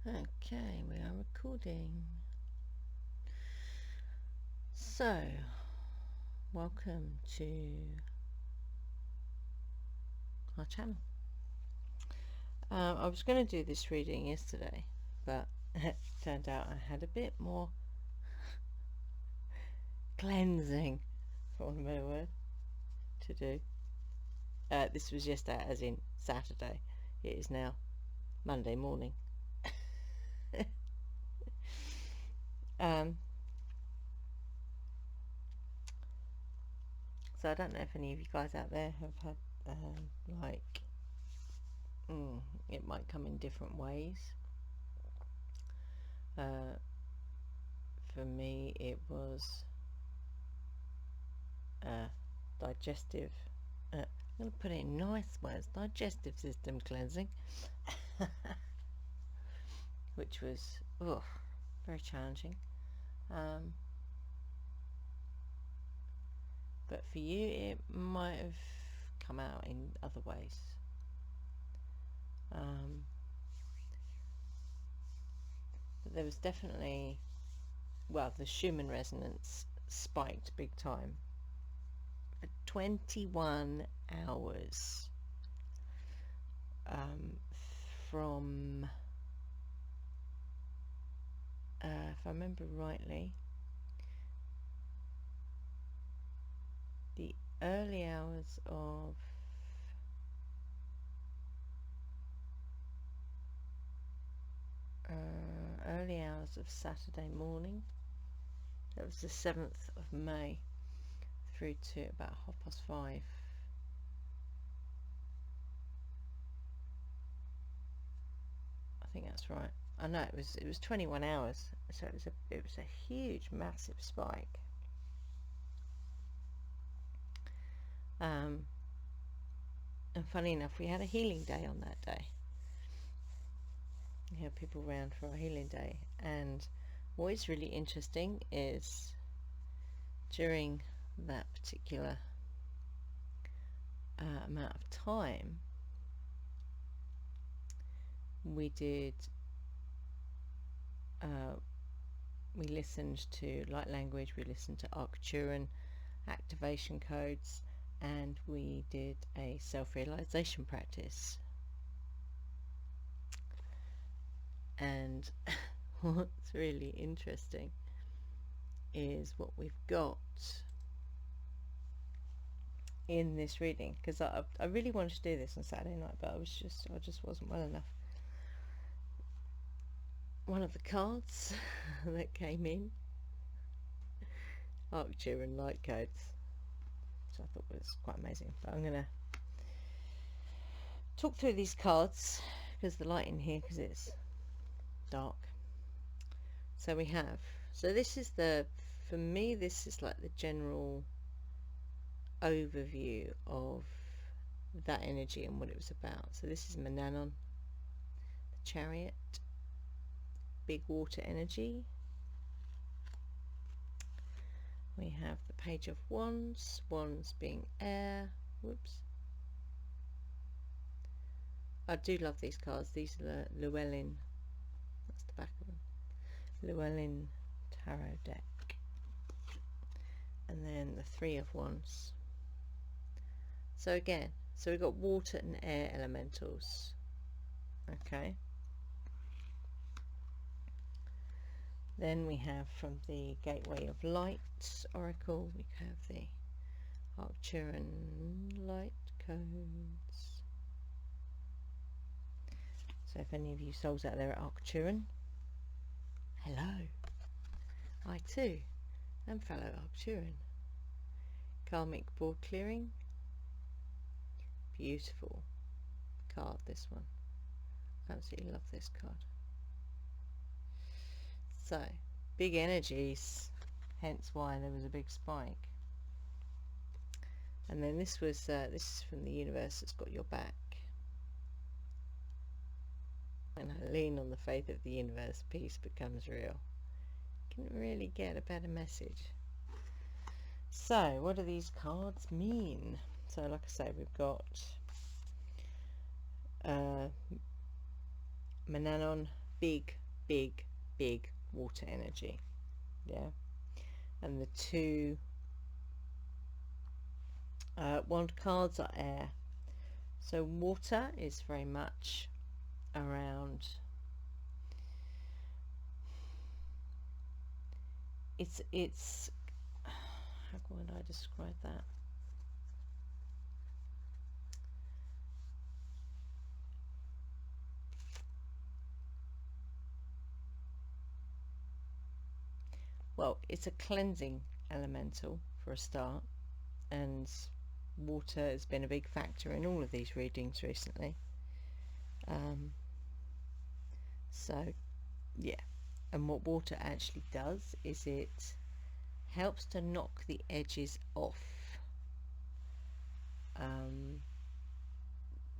Okay, we are recording. So, welcome to our channel. I was going to do this reading yesterday, but it turned out I had a bit more cleansing, for want of a better word, to do. This was yesterday, as in Saturday. It is now Monday morning. So I don't know if any of you guys out there have had it might come in different ways. For me it was digestive, I'm going to put it in nice words, digestive system cleansing, which was very challenging. But for you it might have come out in other ways. But there was definitely, the Schumann resonance spiked big time for 21 hours from, if I remember rightly, the early hours of Saturday morning. That was the 7th of May through to about 5:30. I think that's right. I know it was 21 hours, so it was a huge, massive spike. And funny enough, we had a healing day on that day. We had people around for our healing day, and what is really interesting is during that particular amount of time, we listened to light language, we listened to Arcturan activation codes, and we did a self-realization practice. And what's really interesting is what we've got in this reading, because I really wanted to do this on Saturday night, but I just wasn't well enough. One of the cards that came in, Arcturan light codes, which I thought was quite amazing. But I'm going to talk through these cards because the light in here, because it's dark. So we have, this is for me this is like the general overview of that energy and what it was about. So this is Mannanon, the Chariot, big water energy. We have the Page of Wands, wands being air. Whoops. I do love these cards. These are the Llewellyn, that's the back of them, Llewellyn Tarot deck. And then the Three of Wands. So again, we've got water and air elementals. Okay. Then we have from the Gateway of Light Oracle, we have the Arcturan light codes. So if any of you souls out there are Arcturan, hello. I too am fellow Arcturan. Karmic board clearing. Beautiful card, this one. Absolutely love this card. So, big energies, hence why there was a big spike. And then this is from the universe that's got your back. And I lean on the faith of the universe, peace becomes real. Can really get a better message. So, what do these cards mean? So, like I say, we've got Mannanon, big, big, big water energy. Yeah. And the two wand cards are air. So water is very much around, it's how would I describe that? Well, it's a cleansing elemental for a start, and water has been a big factor in all of these readings recently. So yeah, and what water actually does is it helps to knock the edges off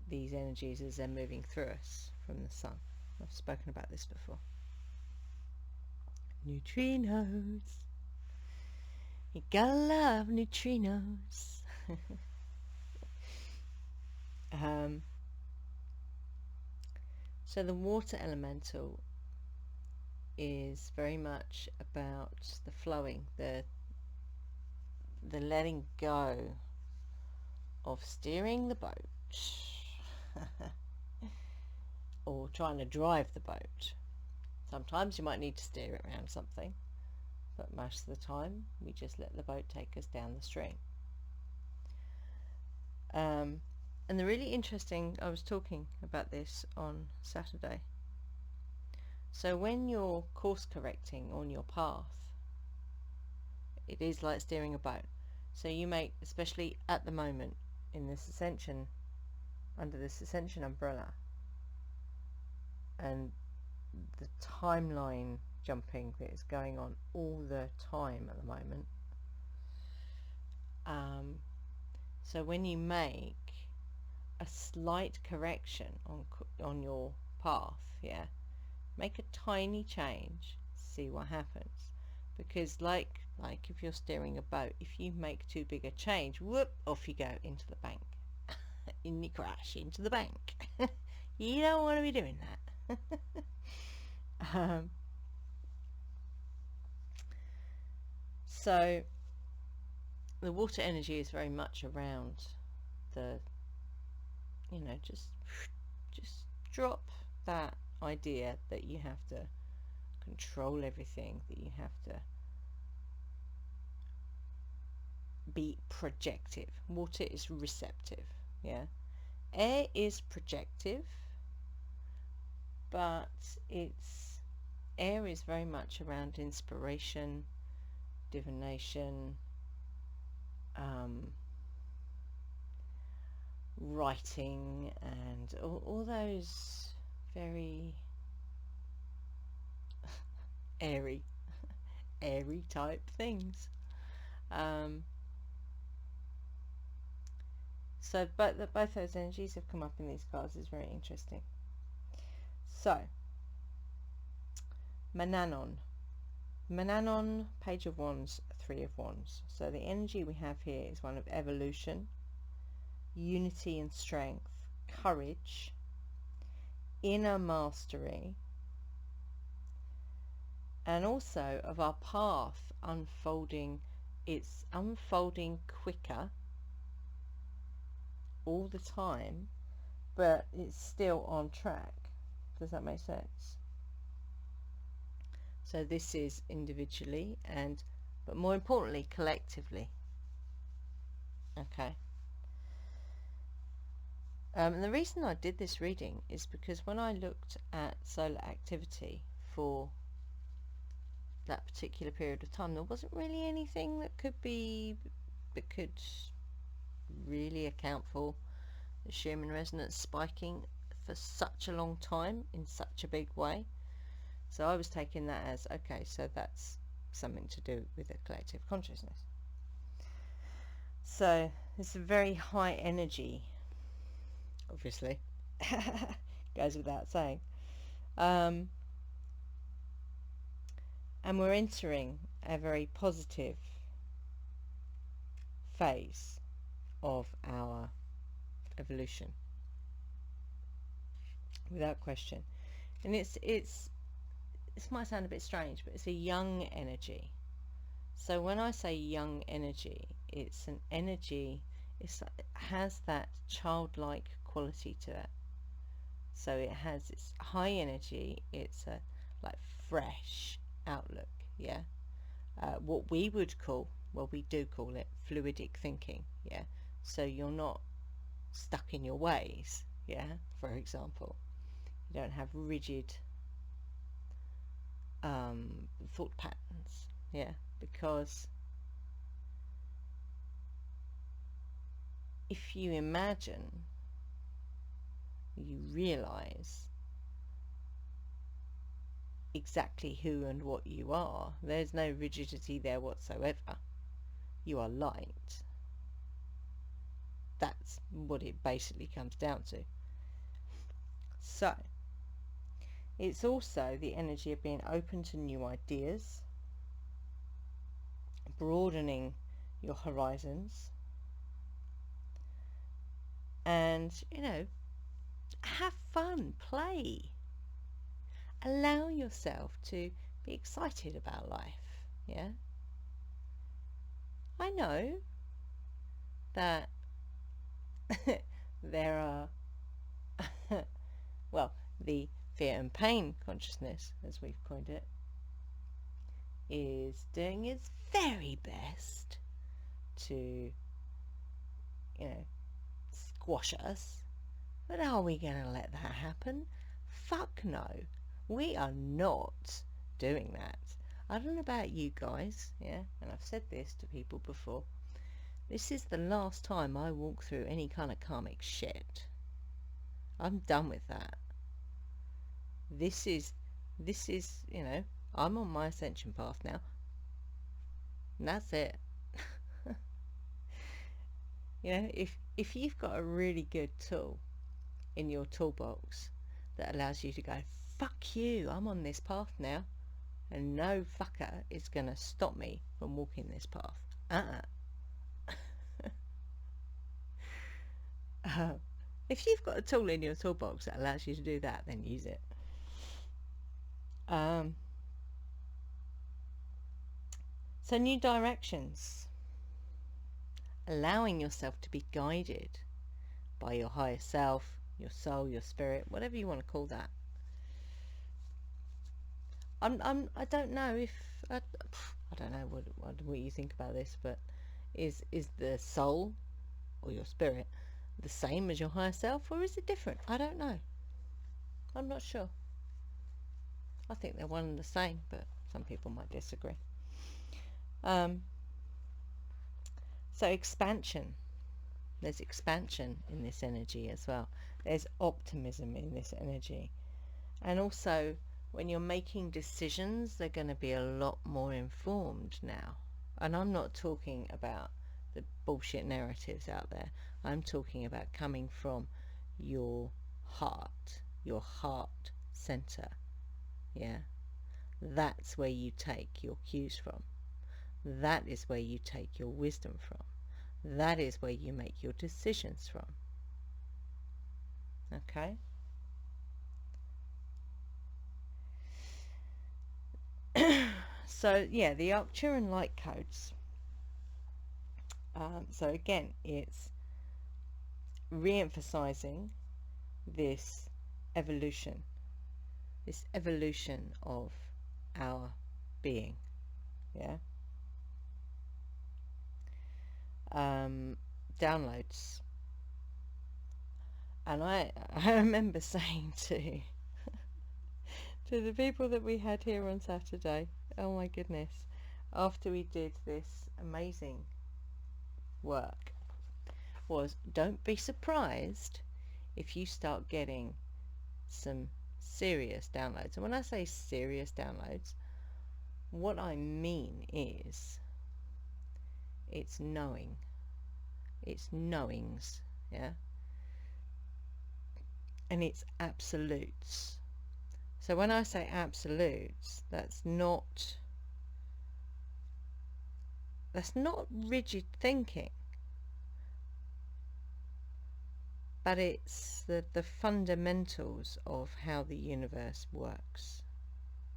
these energies as they're moving through us from the sun. I've spoken about this before. Neutrinos. You gotta love neutrinos. So the water elemental is very much about the flowing, the letting go of steering the boat or trying to drive the boat. Sometimes you might need to steer it around something, but most of the time we just let the boat take us down the stream. And the really interesting, I was talking about this on Saturday. So when you're course correcting on your path, it is like steering a boat. So you make, especially at the moment in this ascension, under this ascension umbrella, and the timeline jumping that is going on all the time at the moment. So when you make a slight correction on your path, yeah, make a tiny change, see what happens. Because like if you're steering a boat, if you make too big a change, whoop, off you go into the bank. And you crash into the bank. You don't want to be doing that. So the water energy is very much around the, just drop that idea that you have to control everything, that you have to be projective. Water is receptive, yeah. Air is projective, but air is very much around inspiration, divination, writing, and all those very airy type things. So both those energies have come up in these cards. Is very interesting. So Mannanon, Page of Wands, Three of Wands. So the energy we have here is one of evolution, unity and strength, courage, inner mastery, and also of our path unfolding. It's unfolding quicker all the time, but it's still on track. Does that make sense? So this is individually, but more importantly collectively. Okay. And the reason I did this reading is because when I looked at solar activity for that particular period of time, there wasn't really anything that could really account for the Schumann resonance spiking for such a long time in such a big way. So I was taking that as, okay, so that's something to do with the collective consciousness. So it's a very high energy, obviously, goes without saying. And we're entering a very positive phase of our evolution, without question. And it's this might sound a bit strange, but it's a young energy. So when I say young energy, it's an energy, it has that childlike quality to it. So it has its high energy, it's a like fresh outlook, yeah. What we would call, well, we do call it fluidic thinking, yeah. So you're not stuck in your ways, yeah. For example, you don't have rigid thought patterns, yeah, because if you imagine, you realize exactly who and what you are. There's no rigidity there whatsoever. You are light. That's what it basically comes down to. So it's also the energy of being open to new ideas, broadening your horizons, and, you know, have fun, play, allow yourself to be excited about life, yeah. I know that there are well, the fear and pain consciousness, as we've coined it, is doing its very best to, you know, squash us. But are we going to let that happen? Fuck no. We are not doing that. I don't know about you guys, yeah, and I've said this to people before. This is the last time I walk through any kind of karmic shit. I'm done with that. This is, you know, I'm on my ascension path now. And that's it. You know, if you've got a really good tool in your toolbox that allows you to go, fuck you, I'm on this path now, and no fucker is going to stop me from walking this path. If you've got a tool in your toolbox that allows you to do that, then use it. So new directions. Allowing yourself to be guided by your higher self, your soul, your spirit, whatever you want to call that. I don't know if I don't know what you think about this, but is the soul or your spirit the same as your higher self, or is it different? I don't know. I'm not sure. I think they're one and the same, but some people might disagree. So expansion. There's expansion in this energy as well. There's optimism in this energy. And also, when you're making decisions, they're going to be a lot more informed now. And I'm not talking about the bullshit narratives out there. I'm talking about coming from your heart center. Yeah? That's where you take your cues from. That is where you take your wisdom from. That is where you make your decisions from. Okay? So, yeah, the Arcturian light codes. So, again, it's re-emphasizing this evolution of our being. Yeah? Downloads. And I remember saying to the people that we had here on Saturday, oh my goodness, after we did this amazing work, was don't be surprised if you start getting some serious downloads. And when I say serious downloads, what I mean is it's knowing. It's knowings, yeah? And it's absolutes. So when I say absolutes, that's not rigid thinking, but it's the fundamentals of how the universe works.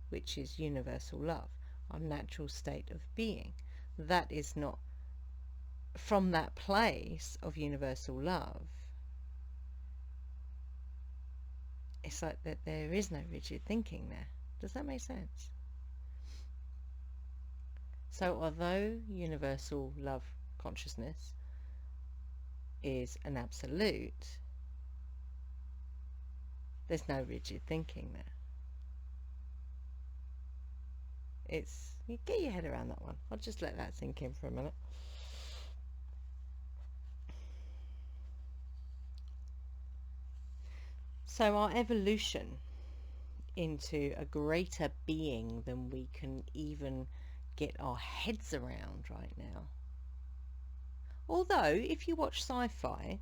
which is universal love, our natural state of being. That is not, from that place of universal love, it's like that there is no rigid thinking there. Does that make sense? So although universal love consciousness is an absolute, there's no rigid thinking there. You get your head around that one. I'll just let that sink in for a minute. So our evolution into a greater being than we can even get our heads around right now. Although, if you watch sci-fi,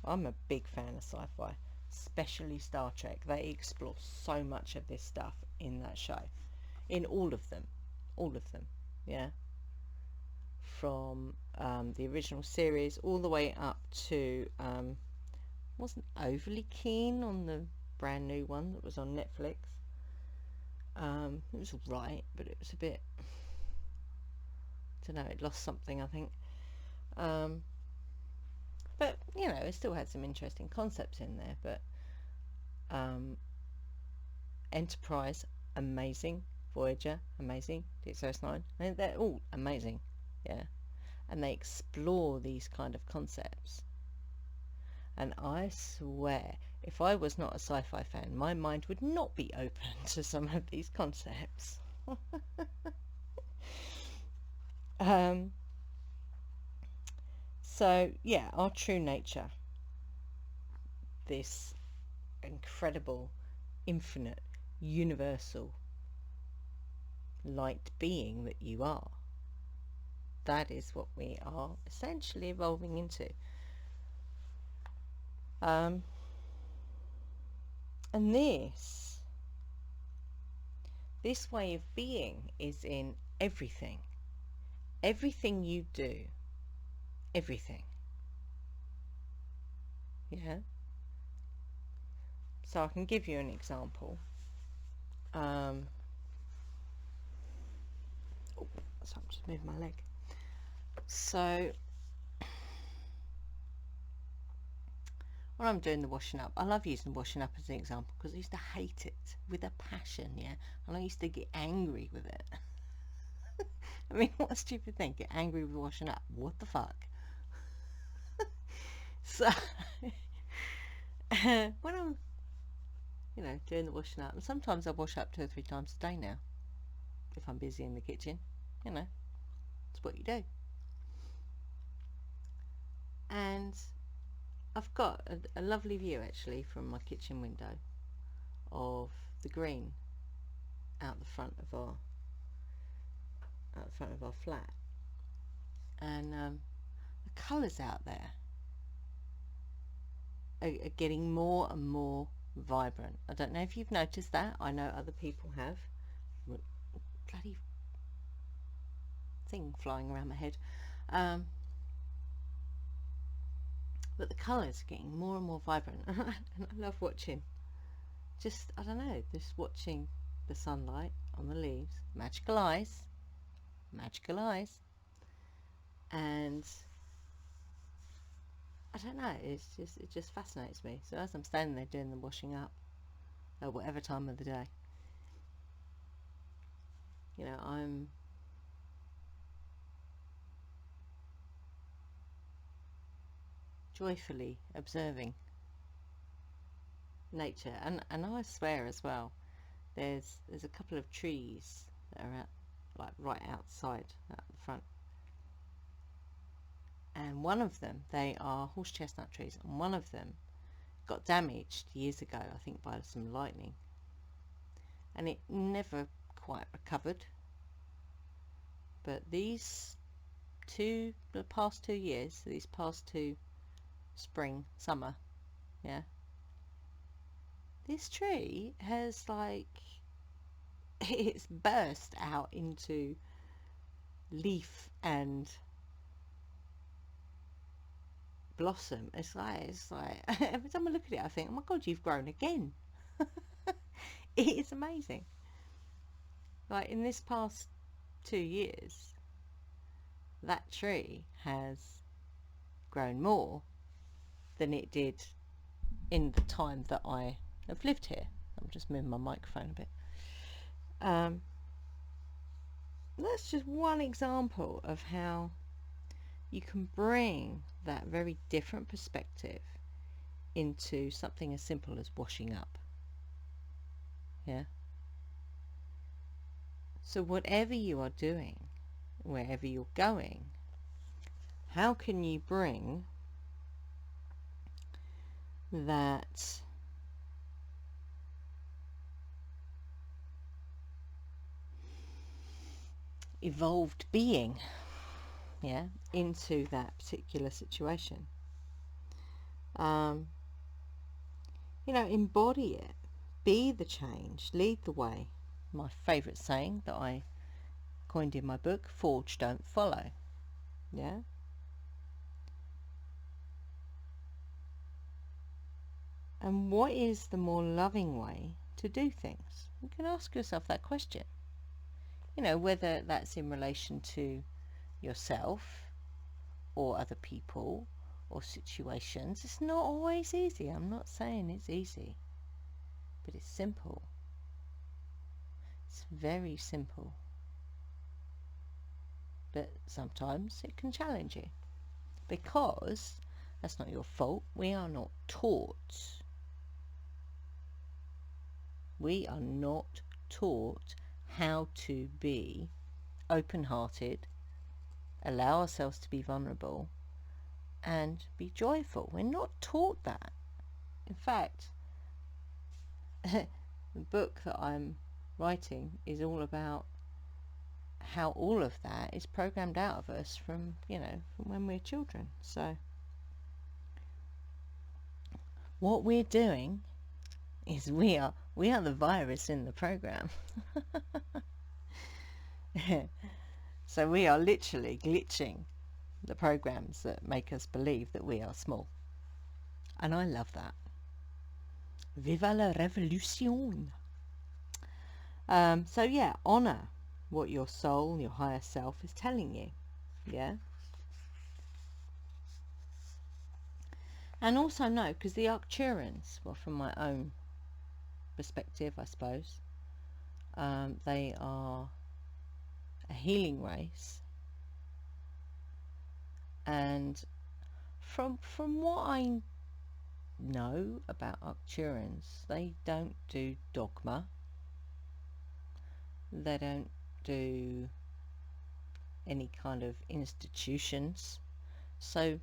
I'm a big fan of sci-fi, especially Star Trek. They explore so much of this stuff in that show. In all of them, yeah. From the original series all the way up to, wasn't overly keen on the brand new one that was on Netflix. It was alright, but it was a bit, I don't know, it lost something, I think. But, you know, it still had some interesting concepts in there. But Enterprise, amazing. Voyager, amazing. Deep Space Nine, I mean, they're all amazing, yeah. And they explore these kind of concepts. And I swear, if I was not a sci-fi fan, my mind would not be open to some of these concepts. So, yeah, our true nature, this incredible, infinite, universal light being that you are, that is what we are essentially evolving into. And this way of being is in everything you do, everything, yeah. So I can give you an example. Oh, so I'm just moving my leg. So when I'm doing the washing up, I love using washing up as an example because I used to hate it with a passion, yeah, and I used to get angry with it. I mean, what a stupid thing, get angry with washing up. What the fuck? So when I'm, you know, doing the washing up, and sometimes I wash up 2 or 3 times a day now if I'm busy in the kitchen, you know, it's what you do. And I've got a lovely view actually from my kitchen window of the green out the front of our flat, and the colours out there are getting more and more vibrant. I don't know if you've noticed that. I know other people have. Bloody thing flying around my head. But the colours are getting more and more vibrant, and I love watching. Just, I don't know, just watching the sunlight on the leaves. Magical eyes. And I don't know, it just fascinates me. So as I'm standing there doing the washing up, at whatever time of the day, you know, I'm joyfully observing nature. And I swear as well, there's a couple of trees that are like right outside at the front, and one of them, they are horse chestnut trees, and one of them got damaged years ago, I think by some lightning, and it never quite recovered. But the past 2 years, these past 2 spring, summer, yeah, this tree has, like, it's burst out into leaf and blossom. It's like every time I look at it, I think, oh my god, you've grown again. It is amazing. like in this past 2 years, that tree has grown more than it did in the time that I have lived here. I'm just moving my microphone a bit. That's just one example of how you can bring that very different perspective into something as simple as washing up. Yeah. So whatever you are doing, wherever you're going, how can you bring that evolved being, yeah, into that particular situation? Embody it, be the change, lead the way. My favourite saying that I coined in my book, forge, don't follow. Yeah. And what is the more loving way to do things? You can ask yourself that question. Whether that's in relation to yourself or other people or situations. It's not always easy. I'm not saying it's easy, but it's simple. It's very simple. But sometimes it can challenge you, because that's not your fault. We are not taught. We are not taught how to be open-hearted, allow ourselves to be vulnerable, and be joyful. We're not taught that. In fact, the book that I'm writing is all about how all of that is programmed out of us from when we're children. So what we're doing is we are the virus in the program. So we are literally glitching the programs that make us believe that we are small. And I love that. Viva la revolution. So yeah, honor what your soul, your higher self is telling you. Yeah. And also know, because the Arcturans, well, from my own perspective, I suppose, they are a healing race. And from what I know about Arcturans, they don't do dogma. They don't do any kind of institutions. So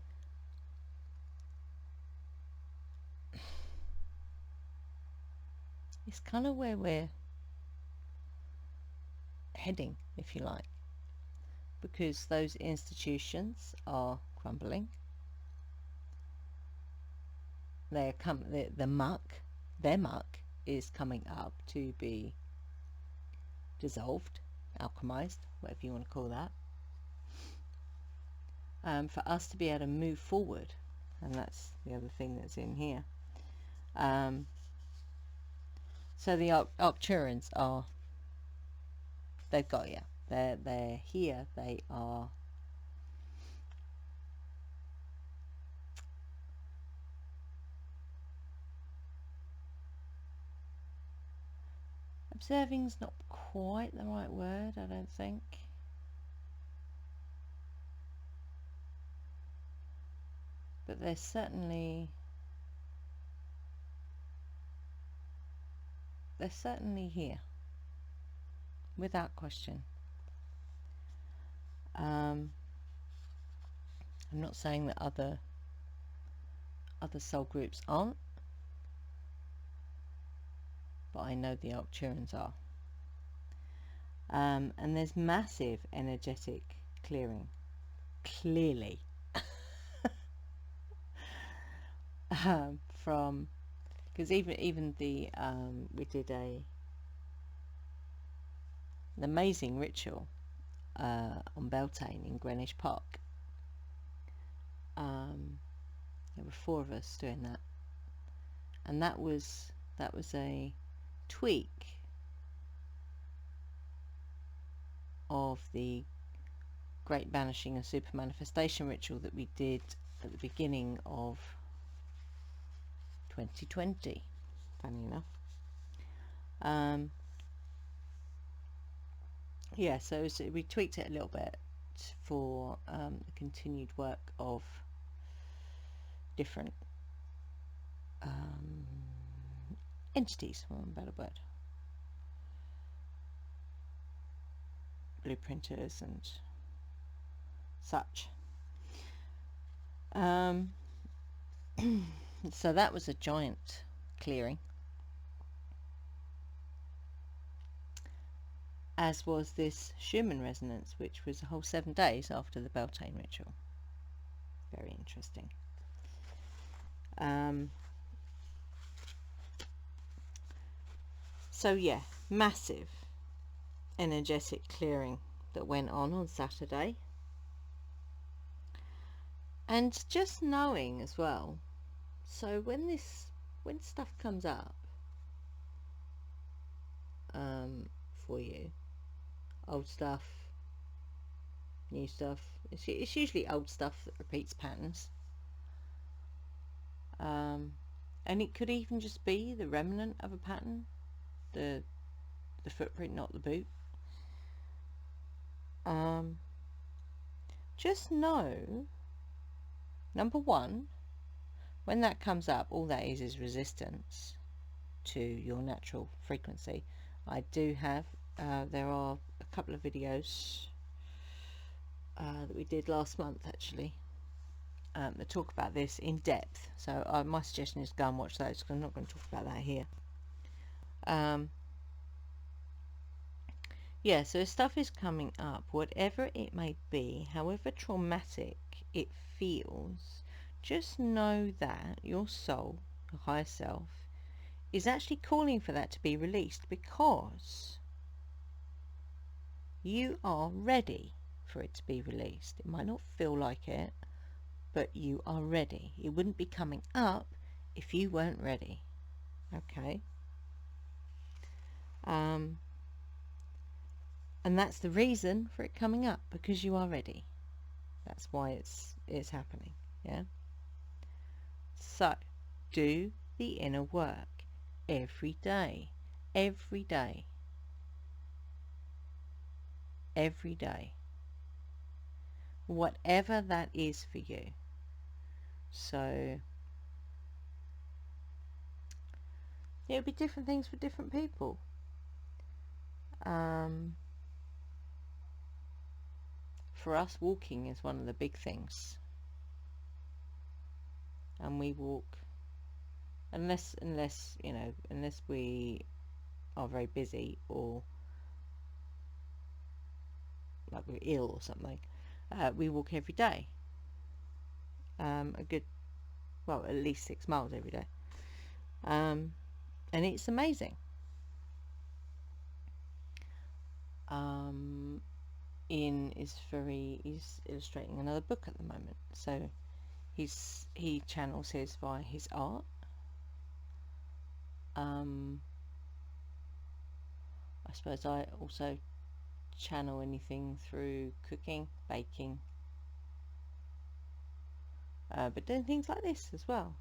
it's kind of where we're heading, if you like, because those institutions are crumbling. Their muck is coming up to be dissolved, alchemized, whatever you want to call that, for us to be able to move forward. And that's the other thing that's in here. So the Arcturans are, they've got you. They're here. They are observing's not quite the right word, I don't think. But they're certainly here, without question. I'm not saying that other soul groups aren't, but I know the Arcturans are. And there's massive energetic clearing, clearly, from, because even the we did an amazing ritual on Beltane in Greenwich Park. There were 4 of us doing that, and that was a tweak of the Great Banishing and Super Manifestation ritual that we did at the beginning of 2020, funny enough. Yeah, so we tweaked it a little bit for the continued work of different entities, for a better word, blueprinters and such. So that was a giant clearing, as was this Schumann resonance, which was a whole 7 days after the Beltane ritual. Very interesting. So yeah, massive energetic clearing that went on Saturday. And just knowing as well, so when stuff comes up for you, old stuff, new stuff, it's usually old stuff that repeats patterns, and it could even just be the remnant of a pattern, the footprint, not the boot. Just know, number one, when that comes up, all that is resistance to your natural frequency. I do have, there are a couple of videos that we did last month actually that talk about this in depth. So my suggestion is go and watch those, because I'm not going to talk about that here. Yeah, so stuff is coming up, whatever it may be, however traumatic it feels, just know that your soul, your higher self, is actually calling for that to be released, because you are ready for it to be released. It might not feel like it, but you are ready. It wouldn't be coming up if you weren't ready. Okay? And that's the reason for it coming up, because you are ready. That's why it's happening. Yeah? So, do the inner work every day. Every day. Every day. Whatever that is for you. So, it'll be different things for different people. For us, walking is one of the big things. And we walk, unless we are very busy, or like we're ill or something, we walk every day. At least 6 miles every day. And it's amazing. Ian is illustrating another book at the moment, so he channels his via his art. I suppose I also channel anything through cooking, baking, but doing things like this as well.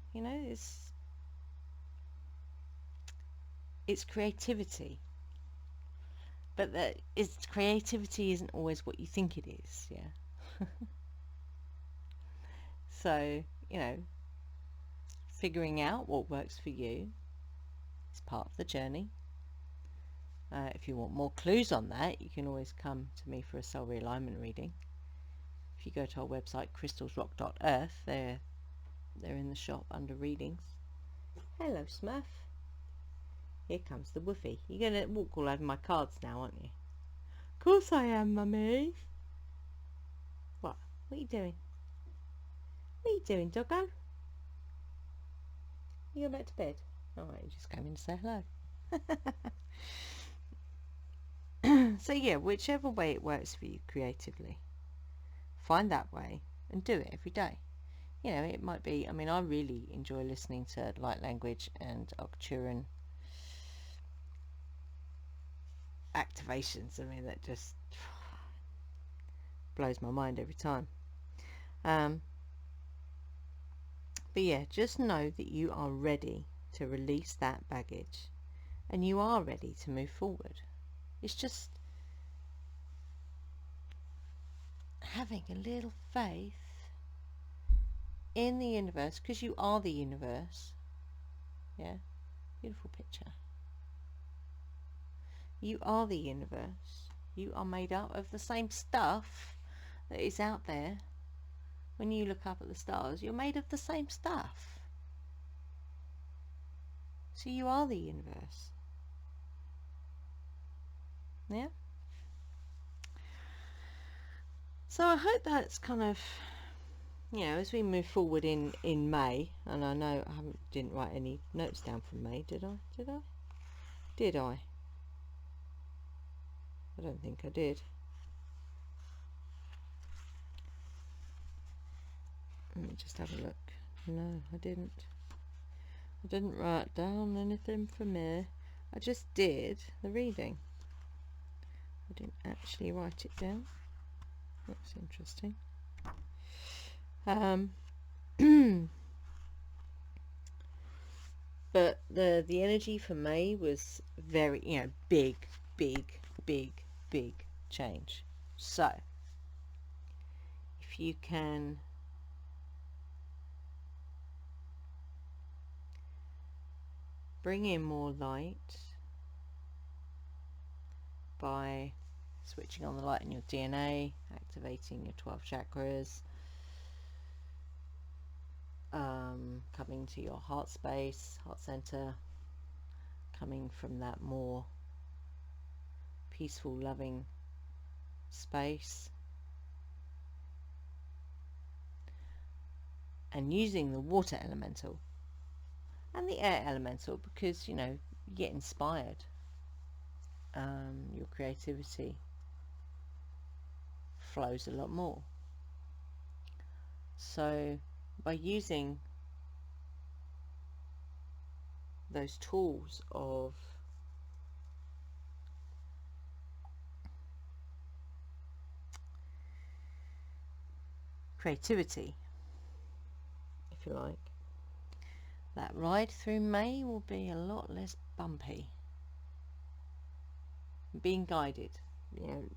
It's creativity, but creativity isn't always what you think it is. Yeah. So figuring out what works for you is part of the journey. If you want more clues on that, you can always come to me for a soul realignment reading. If you go to our website, crystalsrock.earth, they're in the shop under readings. Hello, Smurf. Here comes the woofie. You're going to walk all over my cards now, aren't you? Of course I am, Mummy. What are you doing? What are you doing, doggo? You going back to bed? Alright, you just came in to say hello. So yeah, whichever way it works for you creatively, find that way and do it every day. It might be, I really enjoy listening to light language and Arcturan activations. That just blows my mind every time. But yeah, just know that you are ready to release that baggage, and you are ready to move forward. It's just having a little faith in the universe, because you are the universe. Yeah, beautiful picture. You are the universe. You are made up of the same stuff that is out there. When you look up at the stars, you're made of the same stuff. So you are the universe. Yeah? So I hope that's kind of, you know, as we move forward in May, and I know I didn't write any notes down from May, did I? Did I? I don't think I did. Let me just have a look. No, I didn't. I didn't write down anything for me. I just did the reading. I didn't actually write it down. That's interesting. But the energy for May was very, you know, big change. So if you can bring in more light by switching on the light in your DNA, activating your 12 chakras, coming to your heart space, heart center, coming from that more peaceful, loving space, and using the water elemental and the air elemental, because, you know, you get inspired. Your creativity flows a lot more. So by using those tools of creativity, if you like, that ride through May will be a lot less bumpy. Being guided, you know,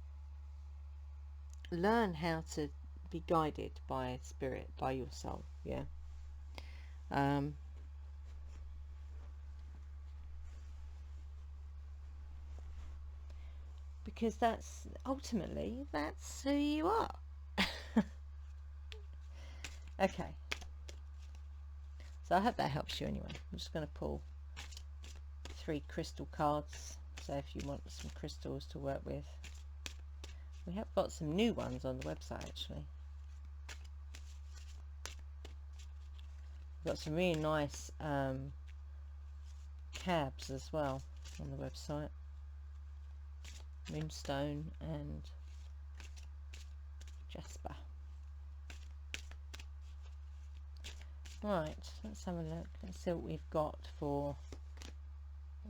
learn how to be guided by spirit, by your soul. Yeah. Because that's ultimately, that's who you are. Okay, so I hope that helps you anyway. I'm just going to pull 3 crystal cards, so if you want some crystals to work with. We have got some new ones on the website, actually. We've got some really nice cabs as well on the website. Moonstone and Jasper. Right, let's have a look. Let's see what we've got for...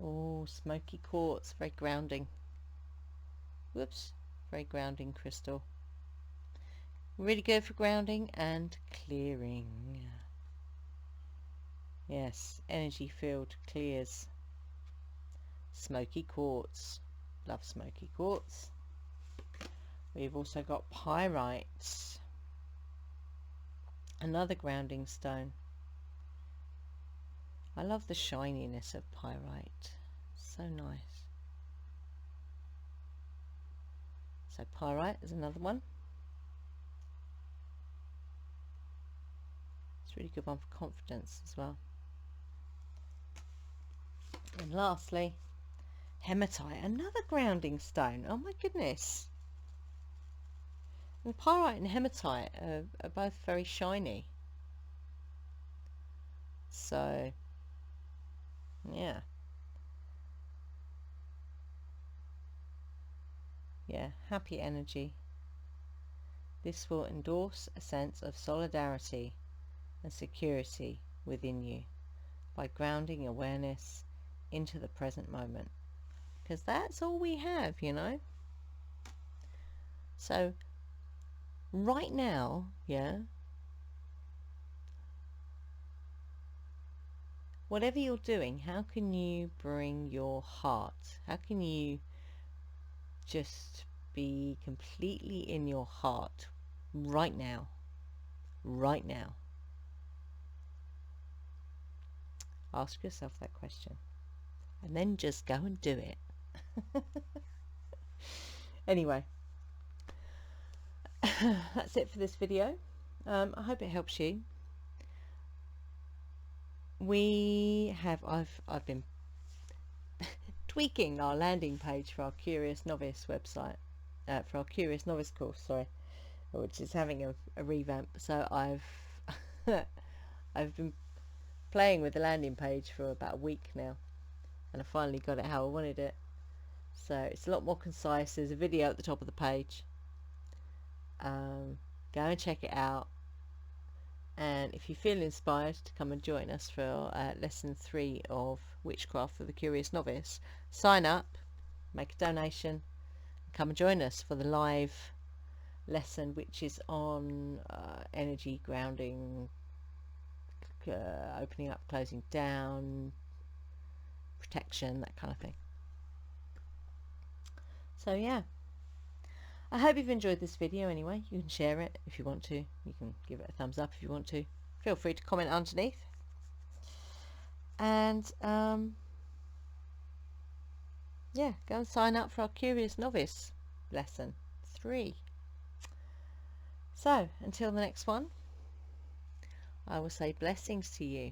Oh, Smoky Quartz, very grounding. Whoops, very grounding crystal. Really good for grounding and clearing. Yes, energy field clears. Smoky Quartz. Love Smoky Quartz. We've also got Pyrite. Another grounding stone. I love the shininess of Pyrite. So nice. So Pyrite is another one. It's a really good one for confidence as well. And lastly, Hematite, another grounding stone. Oh my goodness. And Pyrite and Hematite are both very shiny. So, yeah. Yeah, happy energy. This will endorse a sense of solidarity and security within you by grounding awareness into the present moment. Because that's all we have, you know. So right now, yeah, whatever you're doing, how can you bring your heart? How can you just be completely in your heart right now? Right now. Ask yourself that question. And then just go and do it. Anyway, that's it for this video. I hope it helps you. I've been tweaking our landing page for our Curious Novice website, for our Curious Novice course, sorry, which is having a revamp. So I've I've been playing with the landing page for about a week now, and I finally got it how I wanted it. So it's a lot more concise. There's a video at the top of the page. Go and check it out. And if you feel inspired to come and join us for lesson 3 of Witchcraft for the Curious Novice, sign up, make a donation, come and join us for the live lesson, which is on energy grounding, opening up, closing down, protection, that kind of thing. So yeah, I hope you've enjoyed this video anyway. You can share it if you want to. You can give it a thumbs up if you want to. Feel free to comment underneath. And yeah, go and sign up for our Curious Novice lesson 3. So until the next one, I will say blessings to you.